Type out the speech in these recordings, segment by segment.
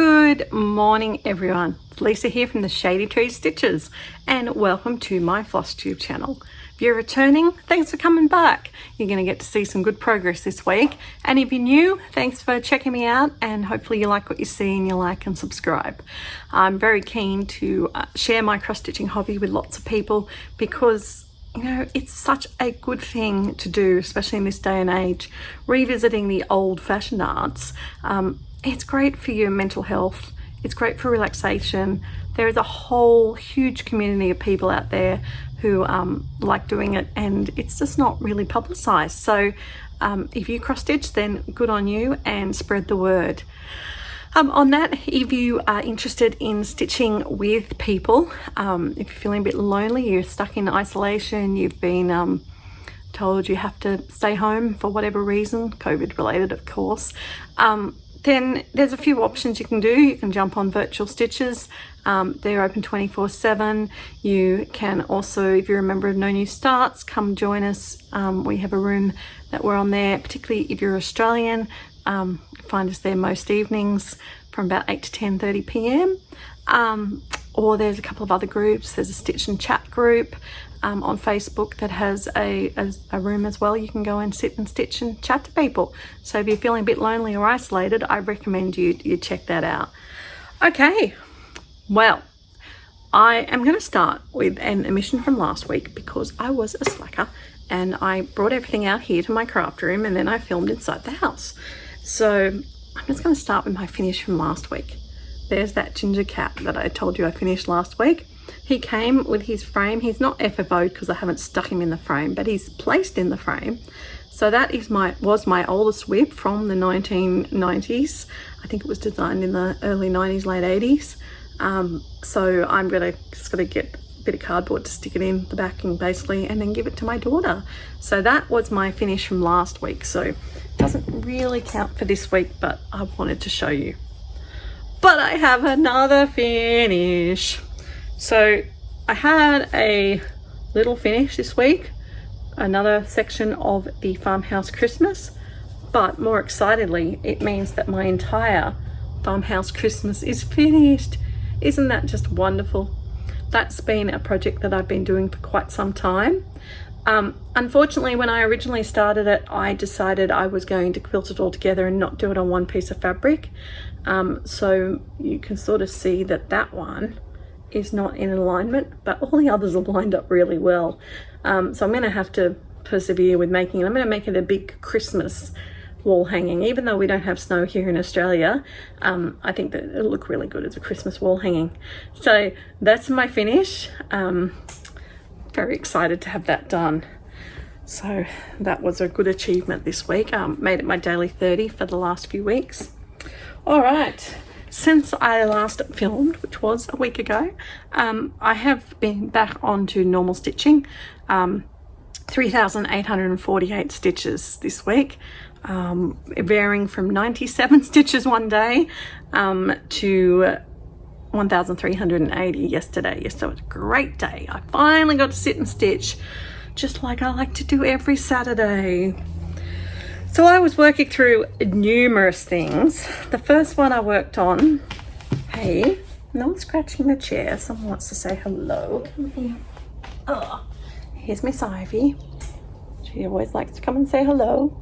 Good morning everyone, it's Lisa here from the Shady Tree Stitches and welcome to my floss tube channel. If you're returning, thanks for coming back. You're going to get to see some good progress this week, and if you're new, thanks for checking me out and hopefully you like what you see and you like and subscribe. I'm very keen to share my cross stitching hobby with lots of people because you know, it's such a good thing to do, especially in this day and age. Revisiting the old-fashioned arts, it's great for your mental health. It's great for relaxation. There is a whole huge community of people out there who like doing it, and it's just not really publicized. So if you cross stitch, then good on you and spread the word. On that, if you are interested in stitching with people, if you're feeling a bit lonely, you're stuck in isolation, you've been told you have to stay home for whatever reason, COVID related of course, then there's a few options you can do. You can jump on Virtual Stitches. They're open 24/7. You can also, if you're a member of No New Starts, come join us. We have a room that we're on there, particularly if you're Australian. Find us there most evenings from about 8 to 10:30 p.m. Or there's a couple of other groups. There's a Stitch and Chat group on Facebook that has a room as well. You can go and sit and stitch and chat to people. So if you're feeling a bit lonely or isolated, I recommend you check that out. Okay, well, I am going to start with an omission from last week because I was a slacker and I brought everything out here to my craft room and then I filmed inside the house. So I'm just going to start with my finish from last week. There's that ginger cat that I told you I finished last week. He came with his frame. He's not FFO'd because I haven't stuck him in the frame, but he's placed in the frame. So that is was my oldest whip from the 1990s. I think it was designed in the early 90s, late 80s. So I'm just gonna get a bit of cardboard to stick it in the backing basically and then give it to my daughter. So that was my finish from last week. So it doesn't really count for this week, but I wanted to show you. But I have another finish. So I had a little finish this week, another section of the Farmhouse Christmas, but more excitedly, it means that my entire Farmhouse Christmas is finished. Isn't that just wonderful? That's been a project that I've been doing for quite some time. Unfortunately, when I originally started it, I decided I was going to quilt it all together and not do it on one piece of fabric. So you can sort of see that that one is not in alignment, but all the others are lined up really well. So I'm going to have to persevere with making it. I'm going to make it a big Christmas wall hanging. Even though we don't have snow here in Australia, I think that it'll look really good as a Christmas wall hanging. So that's my finish. Very excited to have that done. So that was a good achievement this week. Made it my daily 30 for the last few weeks. All right. Since I last filmed, which was a week ago, I have been back onto normal stitching. 3,848 stitches this week, varying from 97 stitches one day to 1,380 yesterday. Yesterday was a great day. I finally got to sit and stitch just like I like to do every Saturday. So I was working through numerous things. The first one I worked on, hey, no one's scratching the chair. Someone wants to say hello. Come here. Oh, here's Miss Ivy. She always likes to come and say hello.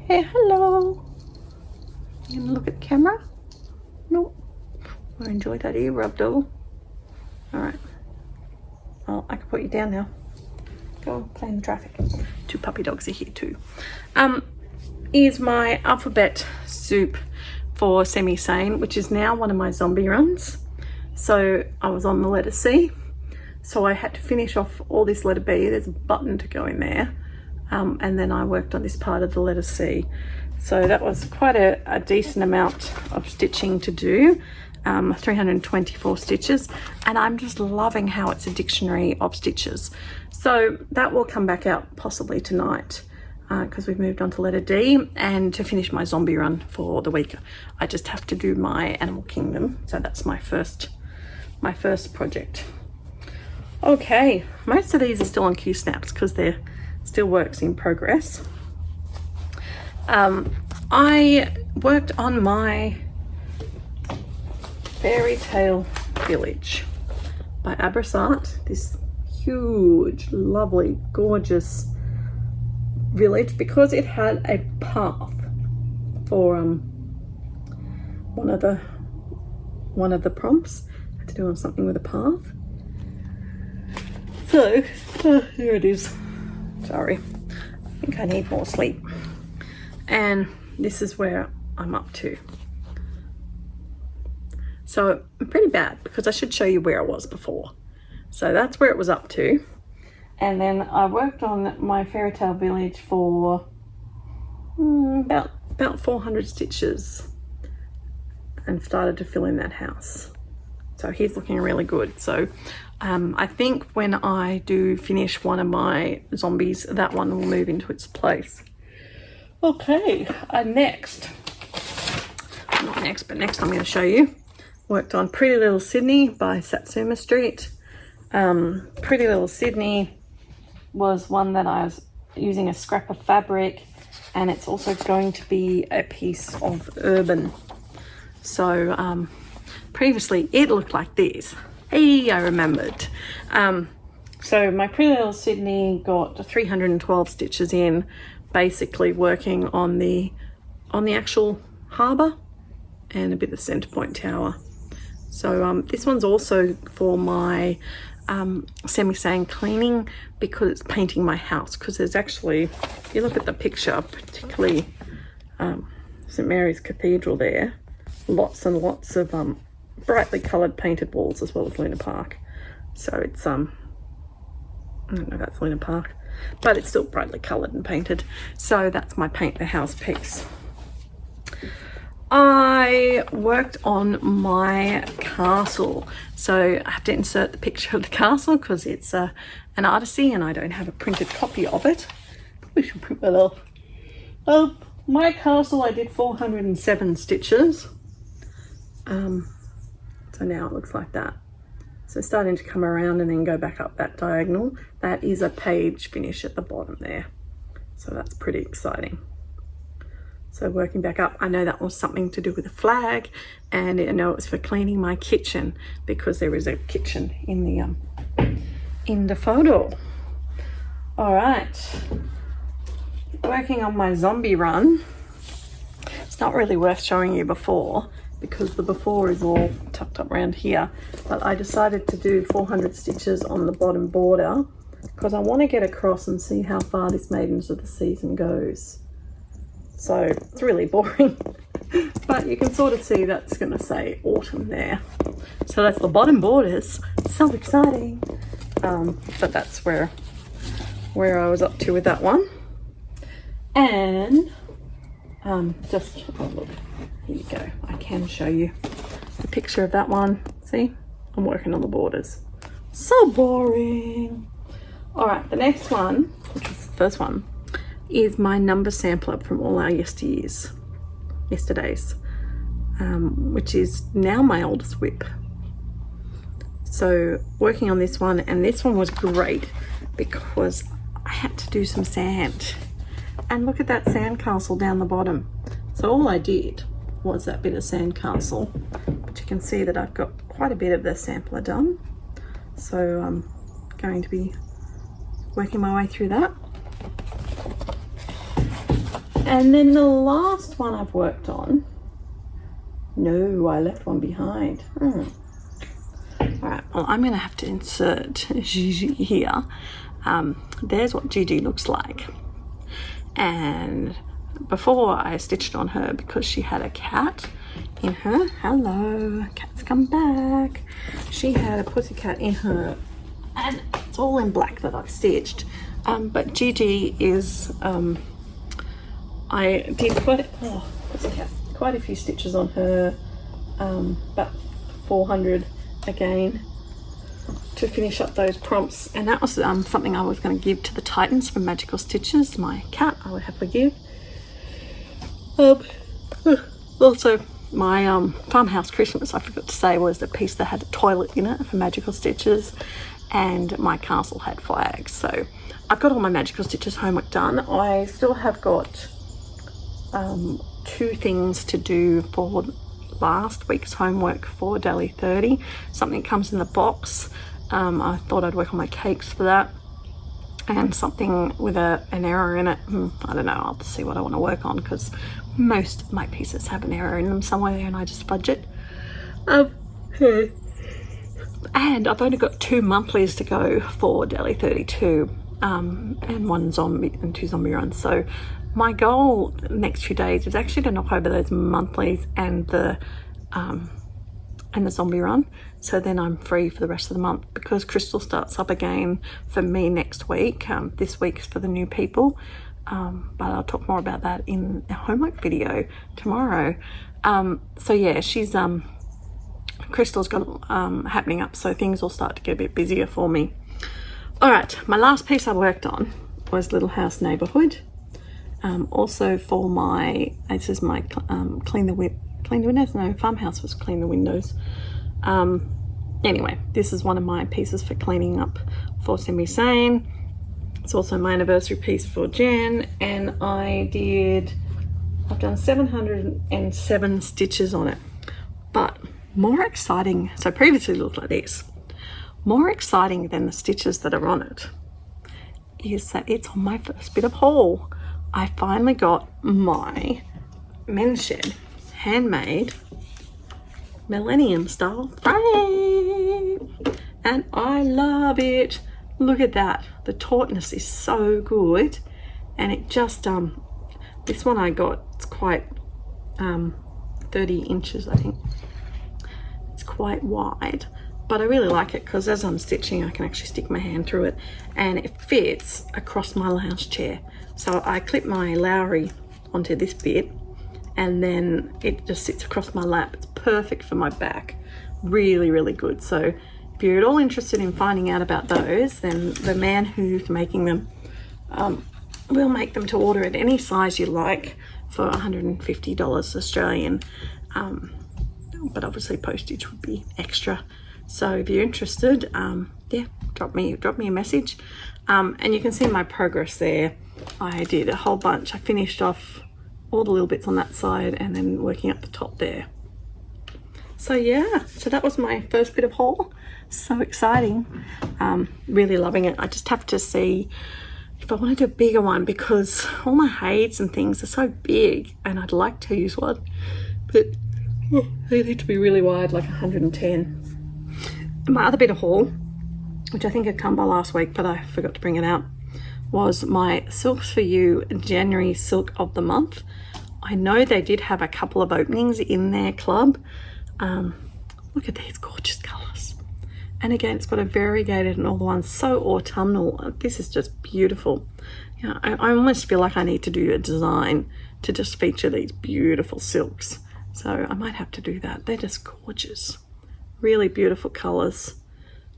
Hey, hello. You gonna look at the camera? No. I enjoyed that ear rub though. All right. Oh, I can put you down now. Go play in the traffic. Two puppy dogs are here too. Is my alphabet soup for Semi-Sane, which is now one of my zombie runs. So I was on the letter C, so I had to finish off all this letter B. There's a button to go in there, and then I worked on this part of the letter C. So that was quite a decent amount of stitching to do, 324 stitches, and I'm just loving how it's a dictionary of stitches. So that will come back out possibly tonight, because we've moved on to letter D. And to finish my zombie run for the week, I just have to do my Animal Kingdom. So that's my first project. Okay, most of these are still on Q-snaps because they're still works in progress. I worked on my Fairy Tale Village by Art. This huge, lovely, gorgeous village, because it had a path for one of the prompts. I had to do something with a path. So here it is. Sorry, I think I need more sleep. And this is where I'm up to. So I'm pretty bad, because I should show you where I was before. So that's where it was up to. And then I worked on my Fairy Tale Village for about 400 stitches and started to fill in that house. So he's looking really good. So I think when I do finish one of my zombies, that one will move into its place. Okay, next I'm going to show you. Worked on Pretty Little Sydney by Satsuma Street. Pretty Little Sydney was one that I was using a scrap of fabric, and it's also going to be a piece of urban. So previously it looked like this. Hey, I remembered. So my Pretty Little Sydney got 312 stitches in, basically working on the actual harbour and a bit of centre point tower. So this one's also for my semi-sand cleaning, because it's painting my house. Because there's actually, if you look at the picture, particularly St Mary's Cathedral there, lots and lots of brightly coloured painted walls, as well as Luna Park. So it's I don't know if that's Luna Park, but it's still brightly coloured and painted. So that's my paint the house piece. I worked on my castle, so I have to insert the picture of the castle because it's an artisy and I don't have a printed copy of it. We should print that off. My castle, I did 407 stitches. So now it looks like that. So starting to come around and then go back up that diagonal. That is a page finish at the bottom there. So that's pretty exciting. So working back up, I know that was something to do with a flag, and I know it was for cleaning my kitchen, because there is a kitchen in the photo. All right, working on my zombie run. It's not really worth showing you before, because the before is all tucked up around here, but I decided to do 400 stitches on the bottom border because I want to get across and see how far this Maidens of the Season goes. So it's really boring, but you can sort of see that's going to say autumn there. So that's the bottom borders. So exciting. But that's where I was up to with that one. And just, oh look, here you go. I can show you the picture of that one. See, I'm working on the borders. So boring. All right, the next one, which is the first one, is my number sampler from all our yesterdays, which is now my oldest whip. So working on this one, and this one was great because I had to do some sand. And look at that sandcastle down the bottom. So all I did was that bit of sandcastle, but you can see that I've got quite a bit of the sampler done. So I'm going to be working my way through that. And then the last one I've worked on, no, I left one behind. All right, well, I'm going to have to insert Gigi here. There's what Gigi looks like. And before I stitched on her because she had a cat in her. Hello, cat's come back. She had a pussycat in her, and it's all in black that I've stitched. But Gigi is, I did quite a few stitches on her, about 400 again, to finish up those prompts. And that was something I was going to give to the Titans from Magical Stitches, my cat. I would happily give. Also, my farmhouse Christmas, I forgot to say, was the piece that had a toilet in it for Magical Stitches, and my castle had flags. So I've got all my Magical Stitches homework done. I still have got 2 things to do for last week's homework for Daily 30. Something comes in the box. I thought I'd work on my cakes for that, and something with an error in it. I don't know, I'll see what I want to work on, because most of my pieces have an error in them somewhere and I just fudge it. And I've only got 2 monthlies to go for Daily 32, and 2 zombie runs. So my goal next few days is actually to knock over those monthlies and the zombie run. So then I'm free for the rest of the month, because Crystal starts up again for me next week. This week's for the new people, but I'll talk more about that in a homework video tomorrow. So yeah, she's Crystal's got happening up, so things will start to get a bit busier for me. All right, my last piece I worked on was Little House Neighborhood. Also for this is my clean the windows. No, farmhouse was clean the windows. Anyway, this is one of my pieces for cleaning up for Semi Sane. It's also my anniversary piece for Jen, and I've done 707 stitches on it. But more exciting, so previously it looked like this. More exciting than the stitches that are on it is that it's on my first bit of haul. I finally got my men's shed handmade millennium style frame, and I love it. Look at that, the tautness is so good, and it just this one I got, it's quite 30 inches I think. It's quite wide, but I really like it because as I'm stitching I can actually stick my hand through it, and it fits across my lounge chair. So I clip my Lowry onto this bit, and then it just sits across my lap. It's perfect for my back. Really, really good. So if you're at all interested in finding out about those, then the man who's making them will make them to order at any size you like for $150 Australian. But obviously postage would be extra. So if you're interested, yeah, drop me a message. And you can see my progress there. I did a whole bunch. I finished off all the little bits on that side and then working up the top there. So yeah, so that was my first bit of haul. So exciting. Really loving it. I just have to see if I want to do a bigger one, because all my heights and things are so big and I'd like to use one, but they need to be really wide, like 110. My other bit of haul, which I think had come by last week, but I forgot to bring it out, was my Silks for You January Silk of the Month. I know they did have a couple of openings in their club. Look at these gorgeous colours. And again, it's got a variegated and all the ones so autumnal. This is just beautiful. You know, I almost feel like I need to do a design to just feature these beautiful silks. So I might have to do that. They're just gorgeous. Really beautiful colours.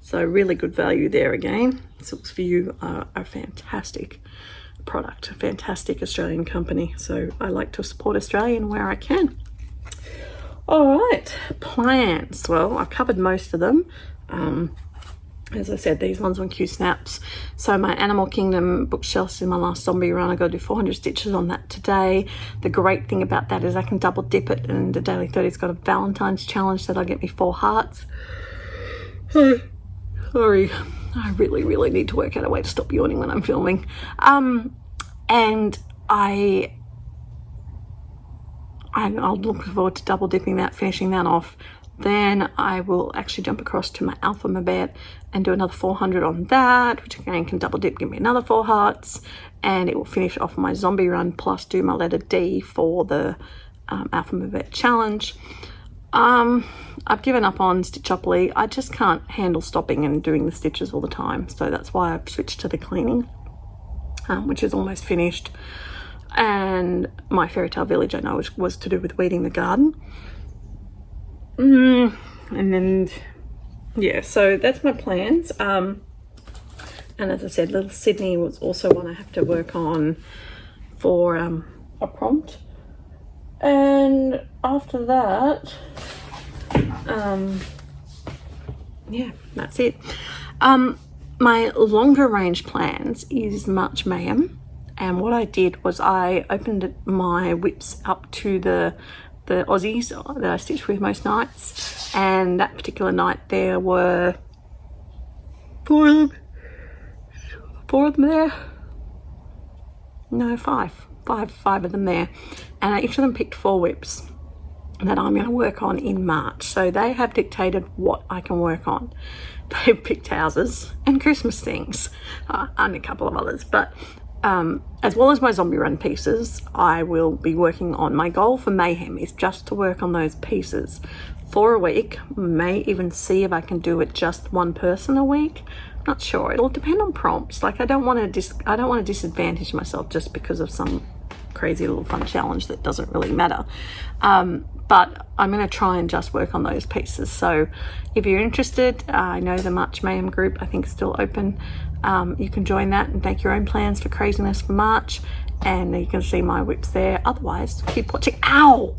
So really good value there again. Silks for You are a fantastic product, a fantastic Australian company. So I like to support Australian where I can. All right, plans. Well, I've covered most of them. As I said, these ones on Q Snaps. So my Animal Kingdom bookshelves in my last zombie run. I got to do 400 stitches on that today. The great thing about that is I can double dip it, and the Daily 30's got a Valentine's challenge that'll get me 4 hearts. Sorry, I really need to work out a way to stop yawning when I'm filming. And I'll look forward to double dipping that, finishing that off. Then I will actually jump across to my Alphabet and do another 400 on that, which again can double dip, give me another 4 hearts, and it will finish off my zombie run plus do my letter D for the Alphabet challenge. I've given up on Stitchopoly. I just can't handle stopping and doing the stitches all the time, so that's why I've switched to the cleaning, which is almost finished. And my Fairy Tale Village, I know, was to do with weeding the garden. And then, yeah, so that's my plans. And as I said, Little Sydney was also one I have to work on for a prompt. And after that, yeah, that's it. My longer range plans is March Mayhem. And what I did was I opened my whips up to the the Aussies that I stitch with most nights, and that particular night there were four of them there. No, five of them there, and each of them picked 4 whips that I'm going to work on in March. So they have dictated what I can work on. They've picked houses and Christmas things, and a couple of others, but as well as my zombie run pieces, I will be working on, my goal for Mayhem is just to work on those pieces for a week. May even see if I can do it just one person a week. Not sure, it'll depend on prompts. Like I don't want to disadvantage myself just because of some crazy little fun challenge that doesn't really matter. But I'm going to try and just work on those pieces. So if you're interested, I know the March Mayhem group I think is still open. You can join that and make your own plans for craziness for March, and you can see my whips there. Otherwise, keep watching. Ow!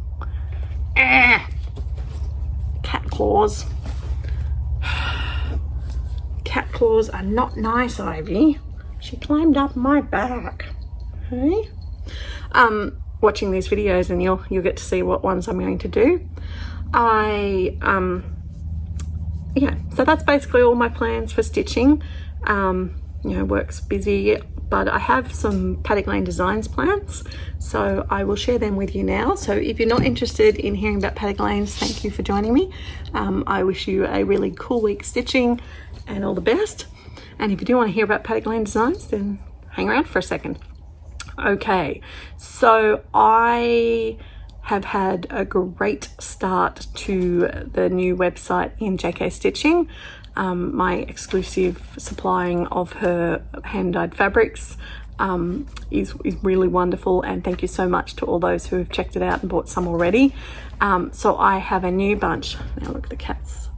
Cat claws. Cat claws are not nice, Ivy. She climbed up my back. Okay? Watching these videos, and you'll get to see what ones I'm going to do. Yeah, so that's basically all my plans for stitching. Work's busy, but I have some PaddockLaneDesigns plans, so I will share them with you now. So if you're not interested in hearing about PaddockLanes, thank you for joining me. I wish you a really cool week stitching and all the best. And if you do want to hear about PaddockLaneDesigns, then hang around for a second. Okay, so I have had a great start to the new website in JK Stitching. My exclusive supplying of her hand-dyed fabrics is really wonderful, and thank you so much to all those who have checked it out and bought some already. So I have a new bunch. Now look, the cat's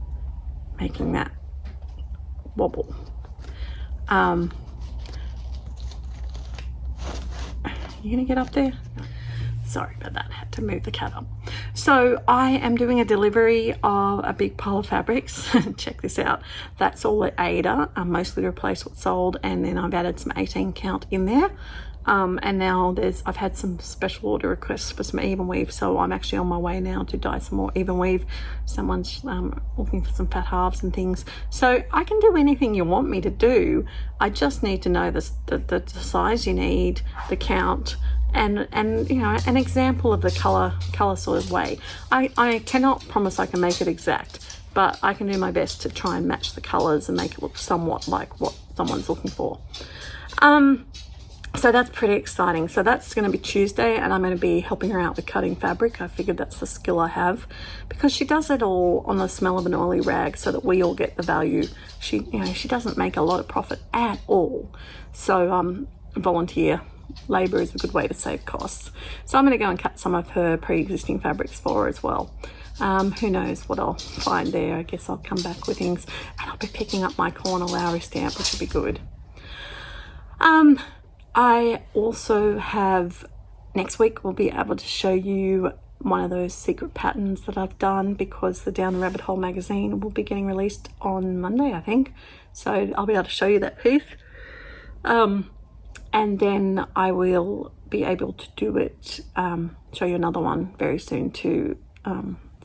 making that wobble. You gonna get up there? Sorry about that, I had to move the cat up. So I am doing a delivery of a big pile of fabrics. Check this out. That's all at Ada, mostly to replace what's sold, and then I've added some 18 count in there. And now I've had some special order requests for some even weave, so I'm actually on my way now to dye some more even weave. Someone's looking for some fat halves and things. So I can do anything you want me to do. I just need to know the size you need, the count, and an example of the color sort of way. I cannot promise I can make it exact, but I can do my best to try and match the colors and make it look somewhat like what someone's looking for. So that's pretty exciting. So that's going to be Tuesday, and I'm going to be helping her out with cutting fabric. I figured that's the skill I have, because she does it all on the smell of an oily rag so that we all get the value. She doesn't make a lot of profit at all. So volunteer labor is a good way to save costs. So I'm going to go and cut some of her pre-existing fabrics for her as well. Who knows what I'll find there. I guess I'll come back with things, and I'll be picking up my Corner Lowry stamp, which will be good. I also have, next week we'll be able to show you one of those secret patterns that I've done, because the Down the Rabbit Hole magazine will be getting released on Monday, I think. So I'll be able to show you that piece. And then I will be able to do it, show you another one very soon too,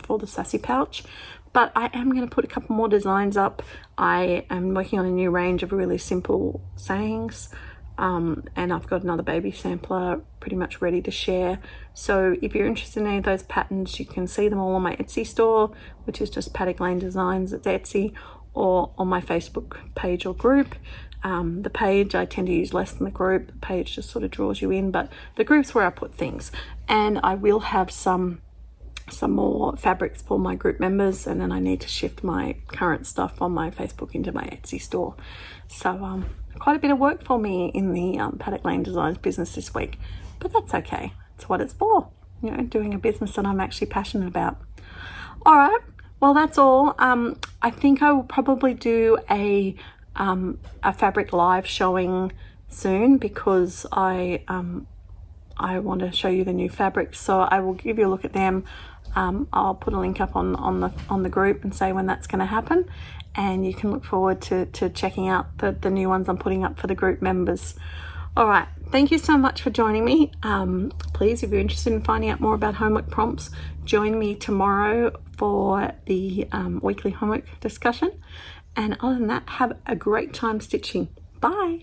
for the Sassy Pouch. But I am going to put a couple more designs up. I am working on a new range of really simple sayings. And I've got another baby sampler pretty much ready to share. So if you're interested in any of those patterns, you can see them all on my Etsy store, which is just PaddockLaneDesigns at Etsy, or on my Facebook page or group. The page I tend to use less than the group. The page just sort of draws you in, but the group's where I put things. And I will have some more fabrics for my group members, and then I need to shift my current stuff on my Facebook into my Etsy store. So quite a bit of work for me in the PaddockLaneDesigns business this week, but that's okay. It's what it's for, doing a business that I'm actually passionate about. All right, well, that's all. I think I will probably do a fabric live showing soon, because I want to show you the new fabrics, so I will give you a look at them. I'll put a link up on the group and say when that's going to happen, and you can look forward to checking out the new ones I'm putting up for the group members. All right, thank you so much for joining me. Please, if you're interested in finding out more about homework prompts, join me tomorrow for the weekly homework discussion. And other than that, have a great time stitching. Bye.